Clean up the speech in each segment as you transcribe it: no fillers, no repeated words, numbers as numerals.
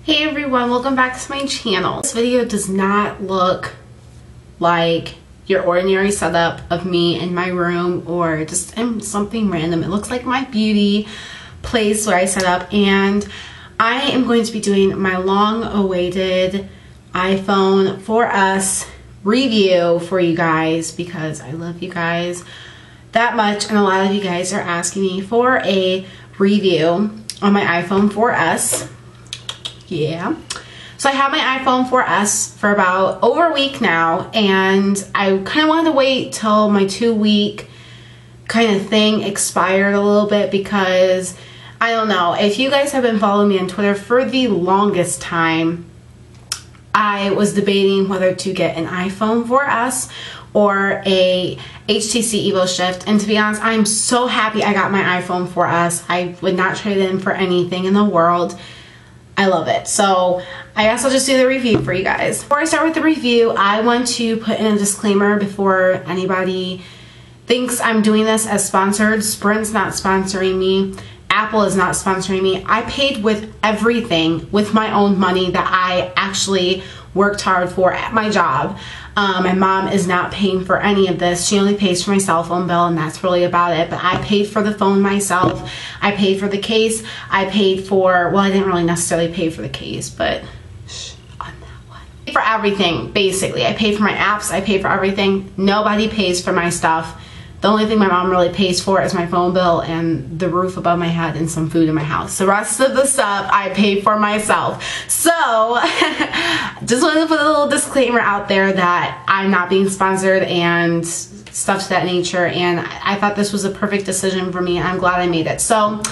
Hey everyone, welcome back to my channel. This video does not look like your ordinary setup of me in my room or just something random. It looks like my beauty place where I set up, and I am going to be doing my long-awaited iPhone 4S review for you guys because I love you guys that much, and a lot of you guys are asking me for a review on my iPhone 4S. Yeah, so I have my iPhone 4S for about over a week now, and I kind of wanted to wait till my 2-week kind of thing expired a little bit because I don't know, if you guys have been following me on Twitter for the longest time, I was debating whether to get an iPhone 4S or a HTC Evo Shift, and to be honest, I'm so happy I got my iPhone 4S. I would not trade it in for anything in the world. I love it. So I guess I'll just do the review for you guys. Before I start with the review, I want to put in a disclaimer before anybody thinks I'm doing this as sponsored. Sprint's not sponsoring me. Apple is not sponsoring me. I paid with everything with my own money that I actually worked hard for at my job. My mom is not paying for any of this. She only pays for my cell phone bill, and that's really about it. But I paid for the phone myself. I paid for the case. I paid for, well, I didn't really necessarily pay for the case, but on that one. For everything, basically. I paid for my apps. I paid for everything. Nobody pays for my stuff. The only thing my mom really pays for is my phone bill and the roof above my head and some food in my house. The rest of the stuff I paid for myself. So, just wanted to put a little disclaimer out there that I'm not being sponsored and stuff to that nature. And I thought this was a perfect decision for me, and I'm glad I made it. So,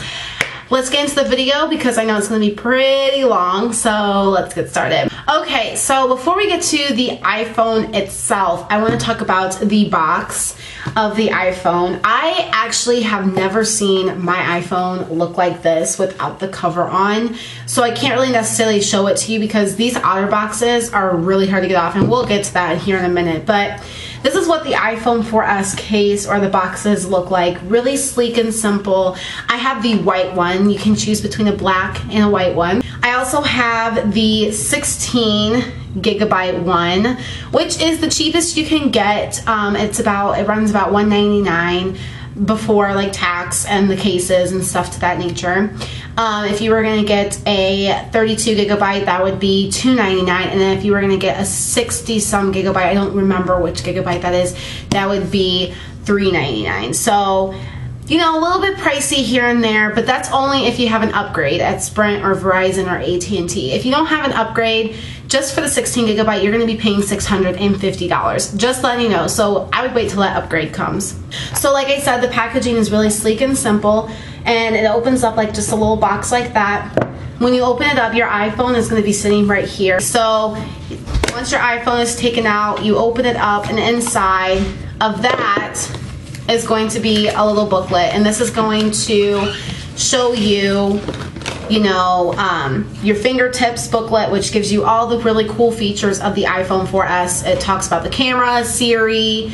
let's get into the video because I know it's going to be pretty long. So, let's get started. Okay, so before we get to the iPhone itself, I want to talk about the box of the iPhone. I actually have never seen my iPhone look like this without the cover on, so I can't really necessarily show it to you because these outer boxes are really hard to get off, and we'll get to that here in a minute. But this is what the iPhone 4S case or the boxes look like. Really sleek and simple. I have the white one. You can choose between a black and a white one. I also have the 16GB one, which is the cheapest you can get. It runs about $199 before like tax and the cases and stuff to that nature. If you were gonna get a 32GB, that would be $299, and then if you were gonna get a 60-some gigabyte, I don't remember which gigabyte that is, that would be $399. So, you know, a little bit pricey here and there, but that's only if you have an upgrade at Sprint or Verizon or AT&T. If you don't have an upgrade, just for the 16GB, you're going to be paying $650. Just letting you know. So I would wait till that upgrade comes. So like I said, the packaging is really sleek and simple, and it opens up like just a little box like that. When you open it up, your iPhone is going to be sitting right here. So once your iPhone is taken out, you open it up, and inside of that is going to be a little booklet, and this is going to show you, you know, your fingertips booklet, which gives you all the really cool features of the iPhone 4S. It talks about the camera, Siri,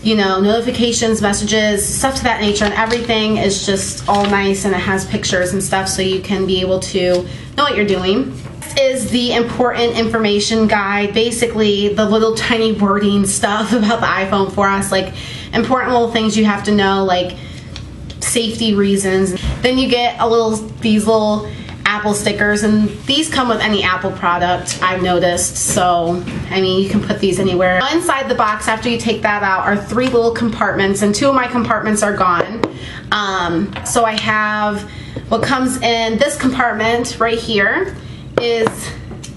you know, notifications, messages, stuff to that nature, and everything is just all nice, and it has pictures and stuff so you can be able to know what you're doing. Is the important information guide, basically the little tiny wording stuff about the iPhone 4S, like important little things you have to know, like safety reasons. Then you get these little Apple stickers, and these come with any Apple product, I've noticed. So I mean, you can put these anywhere. Inside the box, after you take that out, are 3 little compartments, and 2 of my compartments are gone. So I have what comes in this compartment right here is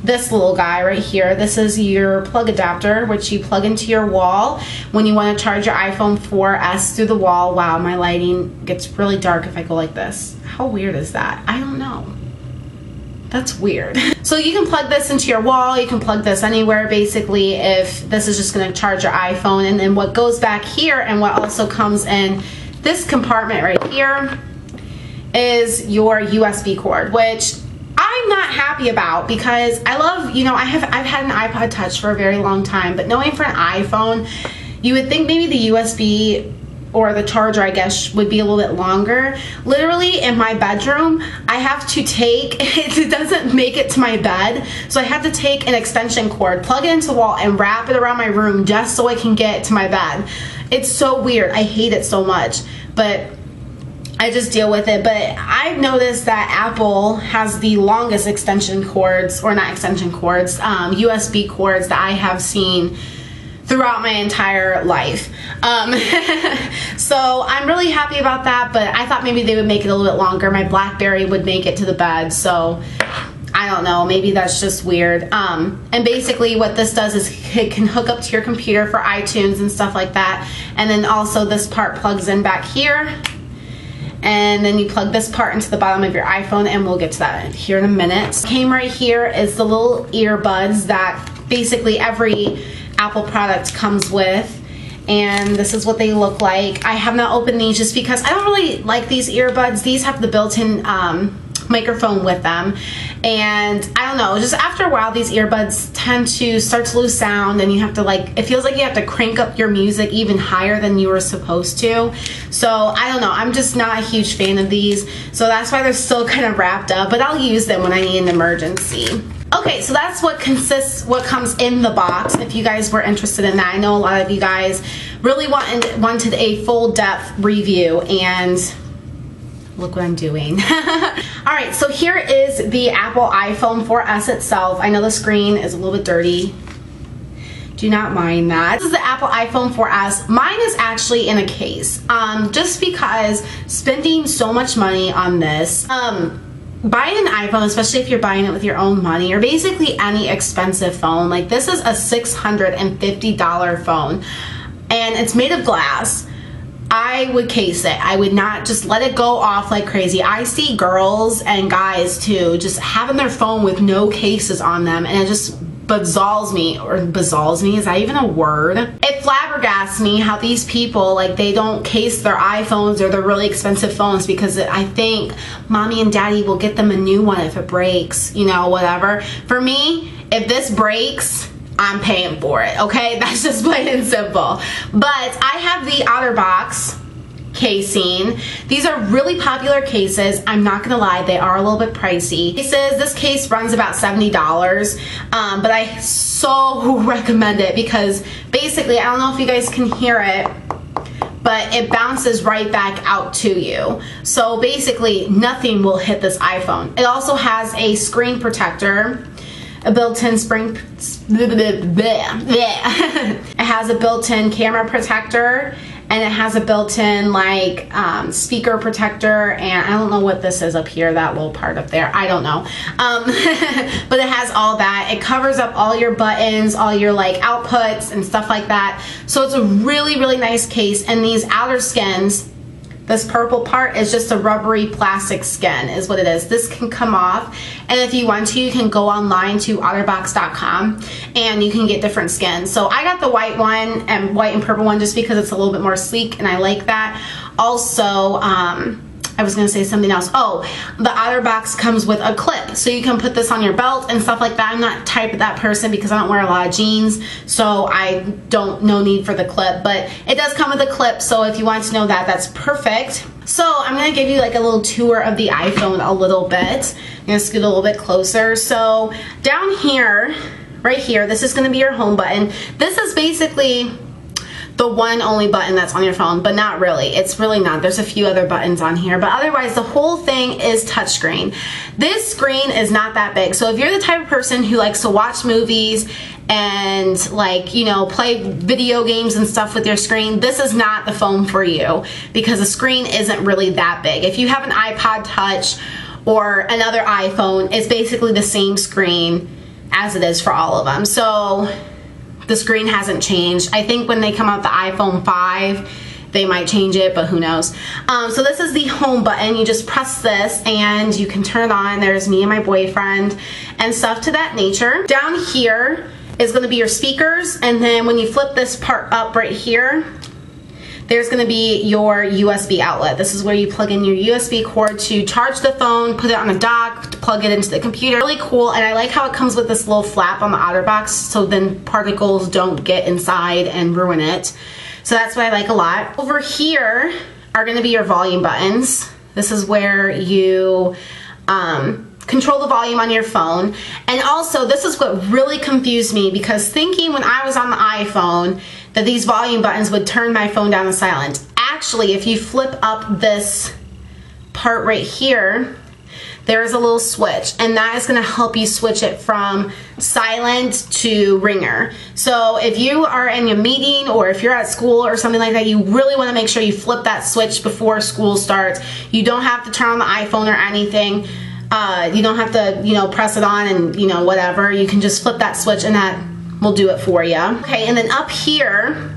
this little guy right here. This is your plug adapter, which you plug into your wall when you want to charge your iPhone 4S through the wall. Wow, my lighting gets really dark if I go like this. How weird is that? I don't know. That's weird. So you can plug this into your wall, you can plug this anywhere basically if this is just going to charge your iPhone. And then what goes back here and what also comes in this compartment right here is your USB cord, which I'm not happy about because I love, you know, I've had an iPod Touch for a very long time, but knowing for an iPhone, you would think maybe the USB or the charger, I guess, would be a little bit longer. Literally in my bedroom, I have to take, it doesn't make it to my bed, so I have to take an extension cord, plug it into the wall, and wrap it around my room just so I can get to my bed. It's so weird. I hate it so much, but I just deal with it. But I've noticed that Apple has the longest extension cords, or not extension cords, USB cords that I have seen throughout my entire life. So I'm really happy about that, but I thought maybe they would make it a little bit longer. My BlackBerry would make it to the bed, so I don't know, maybe that's just weird. And basically what this does is it can hook up to your computer for iTunes and stuff like that. And then also this part plugs in back here. And then you plug this part into the bottom of your iPhone, and we'll get to that here in a minute. Came right here is the little earbuds that basically every Apple product comes with. And this is what they look like. I have not opened these just because I don't really like these earbuds. These have the built-in microphone with them, and I don't know, just after a while these earbuds tend to start to lose sound, and you have to, like, it feels like you have to crank up your music even higher than you were supposed to. So I don't know, I'm just not a huge fan of these, so that's why they're still kind of wrapped up, but I'll use them when I need an emergency. Okay, so that's what comes in the box, if you guys were interested in that. I know a lot of you guys really wanted a full depth review, and look what I'm doing. All right, so here is the Apple iPhone 4S itself. I know the screen is a little bit dirty. Do not mind that. This is the Apple iPhone 4S. Mine is actually in a case, just because spending so much money on this, buying an iPhone, especially if you're buying it with your own money, or basically any expensive phone, like this is a $650 phone, and it's made of glass. I would case it. I would not just let it go off like crazy. I see girls and guys too just having their phone with no cases on them, and it just bazzalls me, or bazzalls me, is that even a word? It flabbergasts me how these people, like, they don't case their iPhones or their really expensive phones, because I think mommy and daddy will get them a new one if it breaks, you know, whatever. For me, if this breaks, I'm paying for it, okay? That's just plain and simple. But I have the OtterBox casing. These are really popular cases. I'm not gonna lie, they are a little bit pricey. This case runs about $70, but I so recommend it, because basically, I don't know if you guys can hear it, but it bounces right back out to you. So basically, nothing will hit this iPhone. It also has a screen protector, a built-in it has a built-in camera protector, and it has a built-in, like, speaker protector, and I don't know what this is up here, that little part up there, I don't know. But it has all that. It covers up all your buttons, all your, like, outputs and stuff like that. So it's a really, really nice case, and these outer skins, this purple part is just a rubbery plastic skin is what it is. This can come off, and if you want to, you can go online to otterbox.com and you can get different skins. So I got the white one, and white and purple one, just because it's a little bit more sleek and I like that. Also, I was gonna say something else. Oh, the OtterBox comes with a clip, so you can put this on your belt and stuff like that. I'm not type of that person because I don't wear a lot of jeans, so no need for the clip, but it does come with a clip, so if you want to know that, that's perfect. So I'm gonna give you like a little tour of the iPhone a little bit. I'm gonna scoot a little bit closer. So down here, right here, this is gonna be your home button. This is basically the one only button that's on your phone, but not really. It's really not. There's a few other buttons on here, but otherwise the whole thing is touchscreen. This screen is not that big, so if you're the type of person who likes to watch movies and, like, you know, play video games and stuff with your screen, this is not the phone for you, because the screen isn't really that big. If you have an iPod Touch or another iPhone, it's basically the same screen as it is for all of them. So the screen hasn't changed. I think when they come out the iPhone 5, they might change it, but who knows. So this is the home button. You just press this and you can turn it on. There's me and my boyfriend and stuff to that nature. Down here is gonna be your speakers, and then when you flip this part up right here, there's gonna be your USB outlet. This is where you plug in your USB cord to charge the phone, put it on a dock, to plug it into the computer. Really cool, and I like how it comes with this little flap on the OtterBox, so then particles don't get inside and ruin it. So that's what I like a lot. Over here are going to be your volume buttons. This is where you control the volume on your phone. And also, this is what really confused me, because thinking when I was on the iPhone that these volume buttons would turn my phone down to silent. Actually, if you flip up this part right here, there is a little switch, and that is going to help you switch it from silent to ringer. So if you are in a meeting or if you're at school or something like that, you really want to make sure you flip that switch before school starts. You don't have to turn on the iPhone or anything. You don't have to, you know, press it on and, you know, whatever. You can just flip that switch and that will do it for you. Okay, and then up here,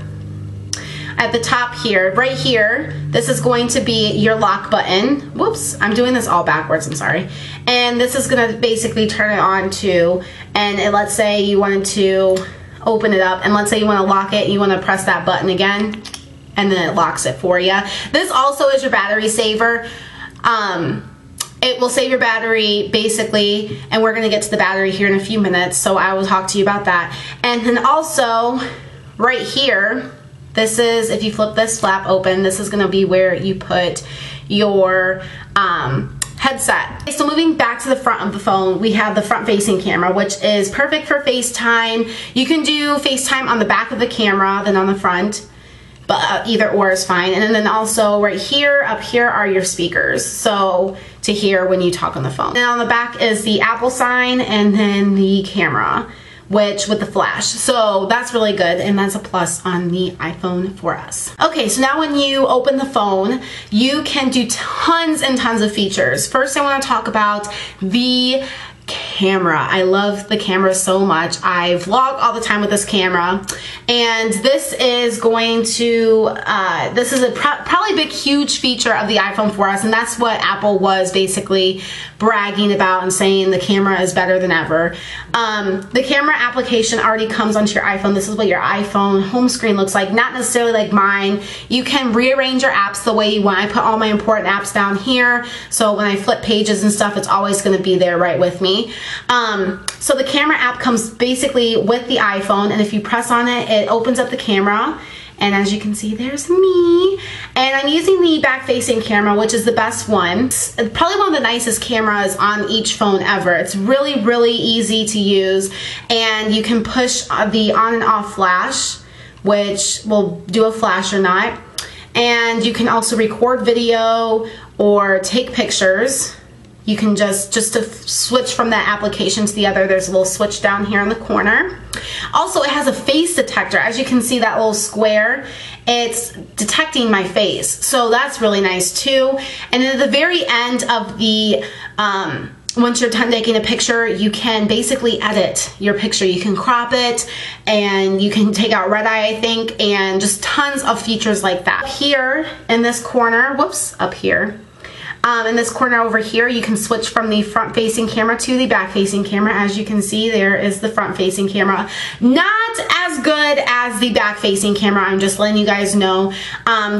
at the top here, right here, this is going to be your lock button. Whoops, I'm doing this all backwards, I'm sorry. And this is gonna basically turn it on to, and let's say you wanted to open it up, and let's say you wanna lock it, you wanna press that button again, and then it locks it for you. This also is your battery saver. It will save your battery basically, and we're gonna get to the battery here in a few minutes, so I will talk to you about that. And then also, right here, this is, if you flip this flap open, this is gonna be where you put your headset. Okay, so moving back to the front of the phone, we have the front facing camera, which is perfect for FaceTime. You can do FaceTime on the back of the camera than on the front, but either or is fine. And then also right here, up here are your speakers, so to hear when you talk on the phone. And on the back is the Apple sign, and then the camera, which with the flash. So that's really good, and that's a plus on the iPhone 4S. Okay, so now when you open the phone, you can do tons and tons of features. First, I want to talk about the camera. I love the camera so much. I vlog all the time with this camera, and this is going to this is a probably big huge feature of the iPhone 4S, and that's what Apple was basically bragging about and saying the camera is better than ever. The camera application already comes onto your iPhone. This is what your iPhone home screen looks like, not necessarily like mine. You can rearrange your apps the way you want. I put all my important apps down here, so when I flip pages and stuff, it's always going to be there right with me. So the camera app comes basically with the iPhone, and if you press on it, it opens up the camera, and as you can see, there's me. And I'm using the back-facing camera, which is the best one. It's probably one of the nicest cameras on each phone ever. It's really, really easy to use, and you can push the on and off flash, which will do a flash or not. And you can also record video or take pictures. You can just to switch from that application to the other, there's a little switch down here in the corner. Also, it has a face detector. As you can see, that little square, it's detecting my face. So that's really nice too. And then at the very end of the, once you're done taking a picture, you can basically edit your picture. You can crop it, and you can take out red eye, I think, and just tons of features like that. Here in this corner, whoops, up here, in this corner over here, you can switch from the front-facing camera to the back-facing camera. As you can see, there is the front-facing camera. Not as good as the back-facing camera, I'm just letting you guys know.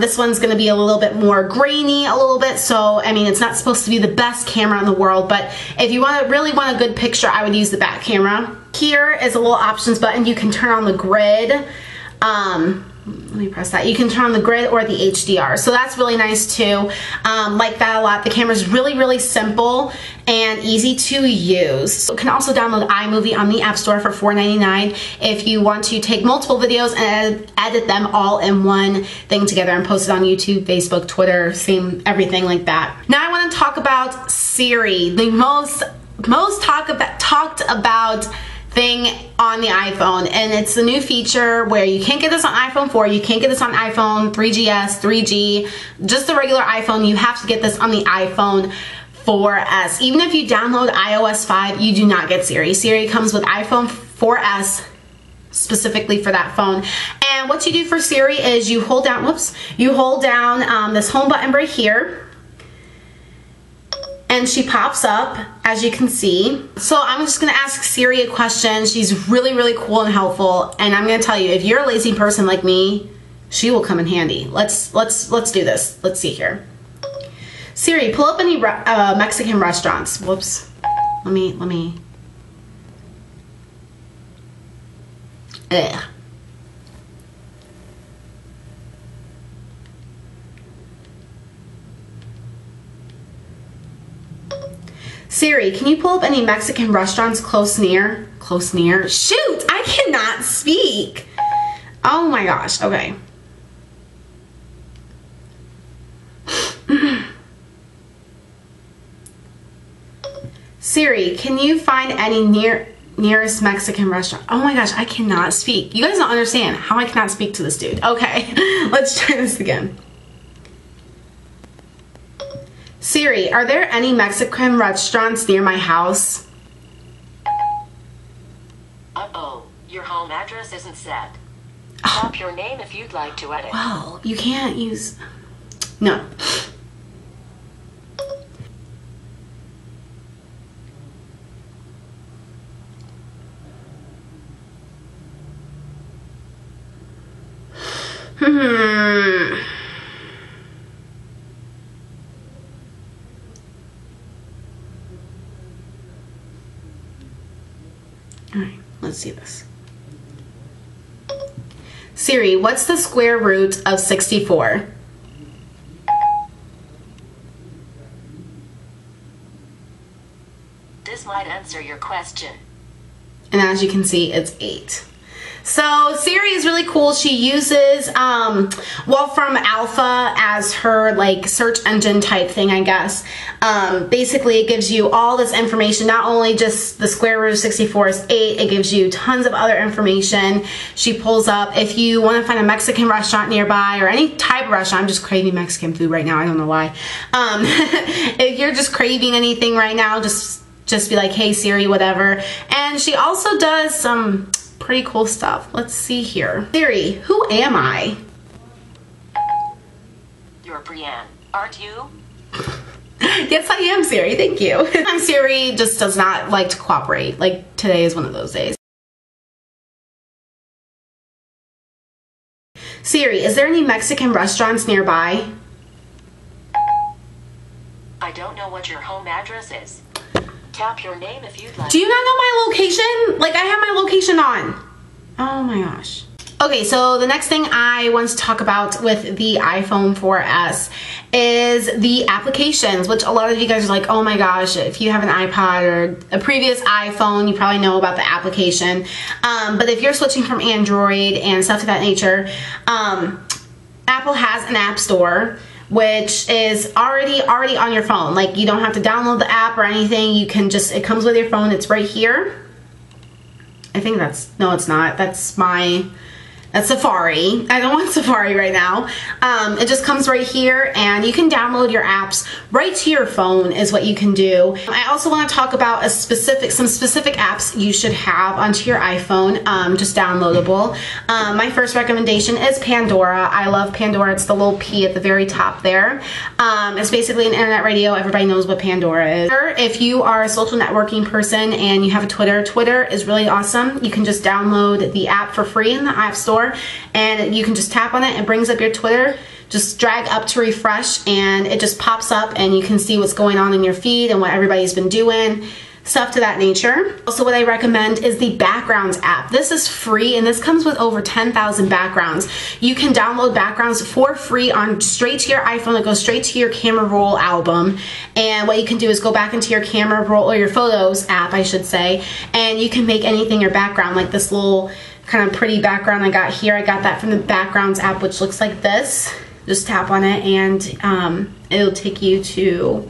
This one's going to be a little bit more grainy, a little bit, so, I mean, it's not supposed to be the best camera in the world, but if you really want a good picture, I would use the back camera. Here is a little options button. You can turn on the grid. Let me press that. You can turn on the grid or the HDR. So that's really nice too. Like that a lot. The camera's really, really simple and easy to use. You can also download iMovie on the App Store for $4.99 if you want to take multiple videos and edit them all in one thing together and post it on YouTube, Facebook, Twitter, same everything like that. Now I want to talk about Siri, the most talked about thing on the iPhone, and it's a new feature where you can't get this on iPhone 4, you can't get this on iPhone 3GS, 3G, just the regular iPhone. You have to get this on the iPhone 4S. Even if you download iOS 5, you do not get Siri. Siri comes with iPhone 4S specifically for that phone. And what you do for Siri is you hold down, you hold down this home button right here, and she pops up, as you can see. So I'm just gonna ask Siri a question. She's really, really cool and helpful, and I'm gonna tell you, if you're a lazy person like me, she will come in handy. Let's do this. Let's see here. Siri, pull up any Mexican restaurants. Whoops. Let me. Ugh. Siri, can you pull up any Mexican restaurants close near? Close near? Shoot, I cannot speak. Oh my gosh, okay. Siri, can you find any nearest Mexican restaurant? Oh my gosh, I cannot speak. You guys don't understand how I cannot speak to this dude. Okay, let's try this again. Siri, are there any Mexican restaurants near my house? Uh-oh, your home address isn't set. Tap your name if you'd like to edit. Well, you can't use... No. Alright, let's see this. Siri, what's the square root of 64? This might answer your question. And as you can see, it's 8. So Siri is really cool. She uses Wolfram Alpha as her like search engine type thing, I guess. Basically, it gives you all this information. Not only just the square root of 64 is 8, it gives you tons of other information. She pulls up if you want to find a Mexican restaurant nearby or any type of restaurant. I'm just craving Mexican food right now. I don't know why. If you're just craving anything right now, just be like, hey Siri, whatever. And she also does some pretty cool stuff. Let's see here. Siri, who am I? You're Brianne, aren't you? Yes, I am, Siri. Thank you. Siri just does not like to cooperate. Like, today is one of those days. Siri, is there any Mexican restaurants nearby? I don't know what your home address is. Tap your name if you'd like. Do you not know my location? Like, I have my location on. Oh my gosh. Okay, so the next thing I want to talk about with the iPhone 4S is the applications, which a lot of you guys are like, oh my gosh, if you have an iPod or a previous iPhone, you probably know about the application. But if you're switching from Android and stuff of that nature, Apple has an app store which is already on your phone. Like, you don't have to download the app or anything. You can just, it comes with your phone. It's right here. I think that's, no, it's not. That's Safari. I don't want Safari right now. It just comes right here, and you can download your apps right to your phone is what you can do. I also want to talk about some specific apps you should have onto your iPhone, just downloadable. My first recommendation is Pandora. I love Pandora. It's the little P at the very top there. It's basically an internet radio. Everybody knows what Pandora is. If you are a social networking person and you have a Twitter is really awesome. You can just download the app for free in the App Store, and you can just tap on it. It brings up your Twitter. Just drag up to refresh and it just pops up, and you can see what's going on in your feed and what everybody's been doing, stuff to that nature. Also, what I recommend is the Backgrounds app. This is free, and this comes with over 10,000 backgrounds. You can download backgrounds for free straight to your iPhone. It goes straight to your camera roll album, and what you can do is go back into your camera roll, or your Photos app, I should say, and you can make anything your background, like this little kind of pretty background I got here. I got that from the Backgrounds app, which looks like this. Just tap on it, and it'll take you to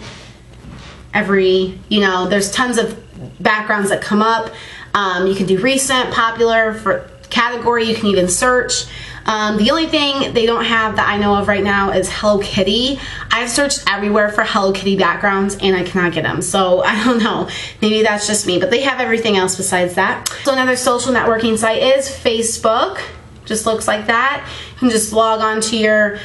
there's tons of backgrounds that come up. You can do recent, popular, for category. You can even search. The only thing they don't have that I know of right now is Hello Kitty. I've searched everywhere for Hello Kitty backgrounds and I cannot get them. So I don't know. Maybe that's just me, but they have everything else besides that. So another social networking site is Facebook. Just looks like that. You can just log on to your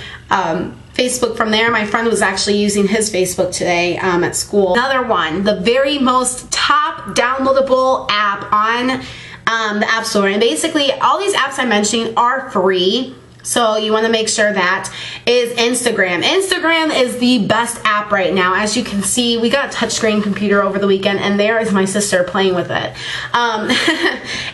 Facebook from there. My friend was actually using his Facebook today at school. Another one, the very most top downloadable app on the App Store. And basically, all these apps I'm mentioning are free. So you want to make sure that is Instagram. Instagram is the best app right now. As you can see, we got a touchscreen computer over the weekend, and there is my sister playing with it.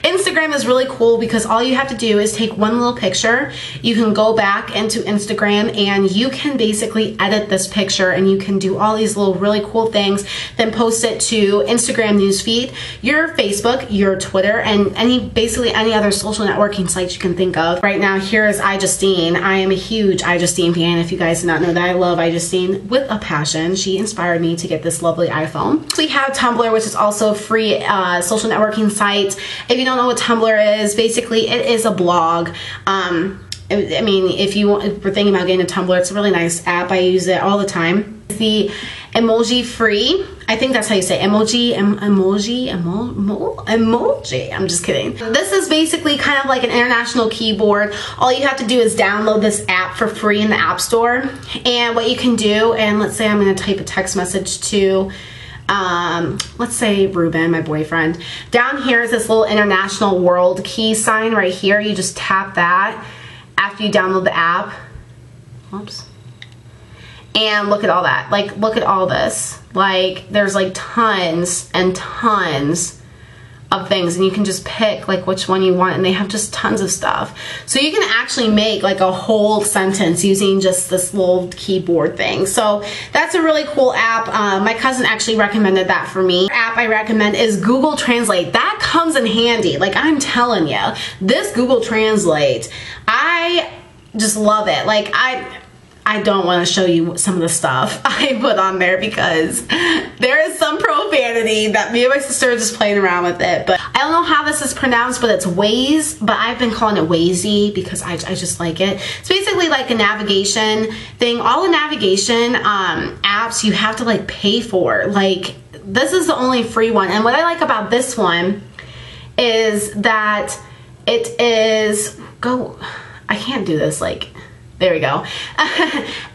Instagram is really cool because all you have to do is take one little picture. You can go back into Instagram and you can basically edit this picture, and you can do all these little really cool things, then post it to Instagram newsfeed, your Facebook, your Twitter, and basically any other social networking sites you can think of. Right now, here is Justine. I am a huge Justine fan. If you guys do not know that, I love Justine with a passion. She inspired me to get this lovely iPhone. We have Tumblr, which is also a free social networking site. If you don't know what Tumblr is, basically it is a blog. I mean, if we're thinking about getting a Tumblr, it's a really nice app. I use it all the time. It's the emoji free. I think that's how you say emoji. I'm just kidding. This is basically kind of like an international keyboard. All you have to do is download this app for free in the App Store. And what you can do, and let's say I'm going to type a text message to let's say Ruben, my boyfriend. Down here is this little international world key sign right here. You just tap that after you download the app. Whoops. And look at all that. Like, look at all this. Like, there's like tons and tons of things, and you can just pick like which one you want, and they have just tons of stuff. So you can actually make like a whole sentence using just this little keyboard thing. So that's a really cool app. My cousin actually recommended that for me. The app I recommend is Google Translate. That comes in handy. Like, I'm telling you, this Google Translate, I just love it. Like, I don't want to show you some of the stuff I put on there because there is some profanity that me and my sister are just playing around with it. But I don't know how this is pronounced, but it's Waze, but I've been calling it Wazy because I just like it. It's basically like a navigation thing. All the navigation apps you have to like pay for. Like, this is the only free one. And what I like about this one is that it is, I can't do this, like, there we go.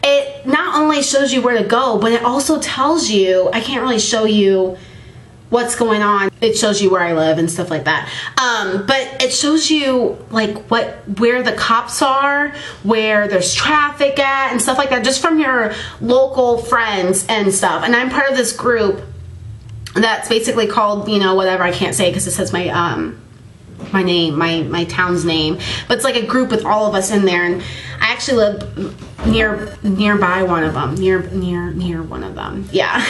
It not only shows you where to go, but it also tells you, I can't really show you what's going on. It shows you where I live and stuff like that. But it shows you like where the cops are, where there's traffic at and stuff like that, just from your local friends and stuff. And I'm part of this group that's basically called, you know, whatever, I can't say because it says my name, my town's name, but it's like a group with all of us in there, and I actually live nearby one of them, near one of them. Yeah.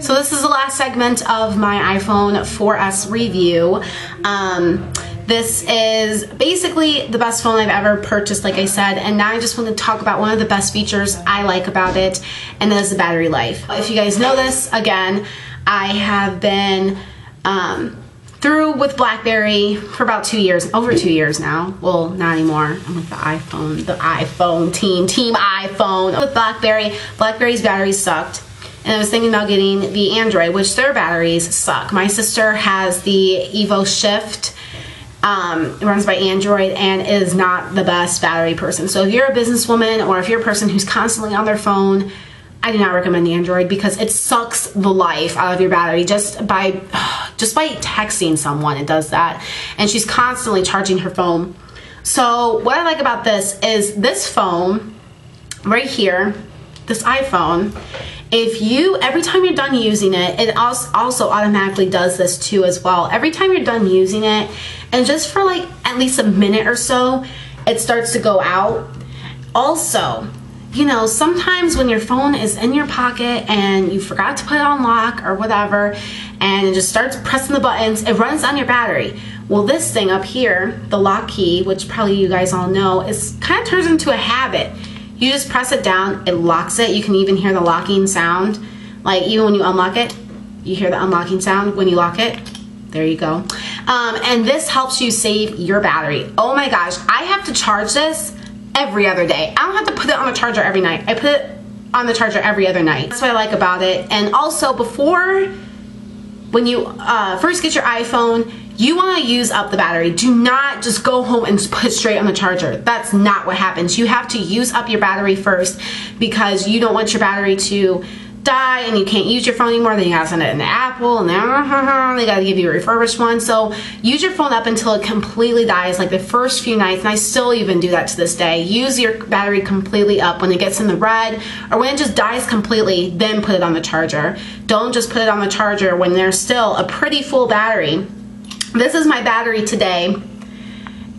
So this is the last segment of my iPhone 4S review. This is basically the best phone I've ever purchased, like I said, and now I just want to talk about one of the best features I like about it, and that is the battery life. If you guys know this, again, I have been through with BlackBerry for about 2 years, over 2 years now. Well, not anymore. I'm with the iPhone team iPhone. With BlackBerry's batteries sucked. And I was thinking about getting the Android, which their batteries suck. My sister has the Evo Shift. It runs by Android and is not the best battery person. So if you're a businesswoman or if you're a person who's constantly on their phone, I do not recommend the Android because it sucks the life out of your battery just by texting someone. It does that, and she's constantly charging her phone. So what I like about this is this phone right here, this iPhone, every time you're done using it, it also automatically does this too as well. Every time you're done using it, and just for like at least a minute or so, it starts to go out. Also, you know, sometimes when your phone is in your pocket and you forgot to put it on lock or whatever, and it just starts pressing the buttons, it runs down your battery. Well, this thing up here, the lock key, which probably you guys all know, is kind of turns into a habit. You just press it down, it locks it. You can even hear the locking sound. Like, even when you unlock it, you hear the unlocking sound when you lock it. There you go. And this helps you save your battery. Oh my gosh, I have to charge this every other day. I don't have to put it on the charger every night. I put it on the charger every other night. That's what I like about it. And also, when you first get your iPhone, you want to use up the battery. Do not just go home and put it straight on the charger. That's not what happens. You have to use up your battery first because you don't want your battery to die and you can't use your phone anymore, then you gotta send it into Apple, and they gotta give you a refurbished one. So use your phone up until it completely dies, like the first few nights, and I still even do that to this day. Use your battery completely up. When it gets in the red, or when it just dies completely, then put it on the charger. Don't just put it on the charger when there's still a pretty full battery. This is my battery today,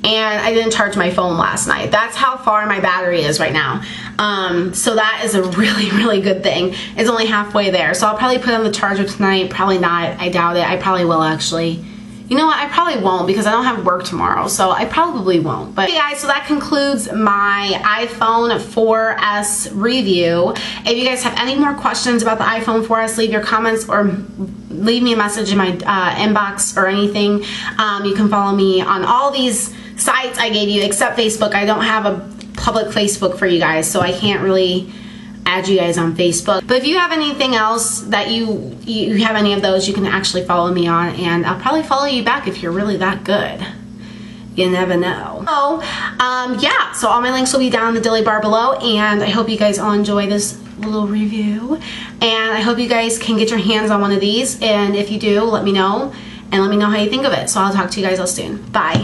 and I didn't charge my phone last night. That's how far my battery is right now. So that is a really good thing. It's only halfway there. So I'll probably put it on the charger tonight. Probably not. I doubt it. I probably will actually. You know what? I probably won't because I don't have work tomorrow. So I probably won't. But hey guys, so that concludes my iPhone 4S review. If you guys have any more questions about the iPhone 4S, leave your comments or leave me a message in my inbox or anything. You can follow me on all these sites I gave you except Facebook. I don't have a public Facebook for you guys, so I can't really add you guys on Facebook. But if you have anything else that you have any of those, you can actually follow me on, and I'll probably follow you back if you're really that good. You never know. So yeah, so all my links will be down in the dilly bar below, and I hope you guys all enjoy this little review, and I hope you guys can get your hands on one of these, and if you do, let me know, and let me know how you think of it. So I'll talk to you guys all soon. Bye.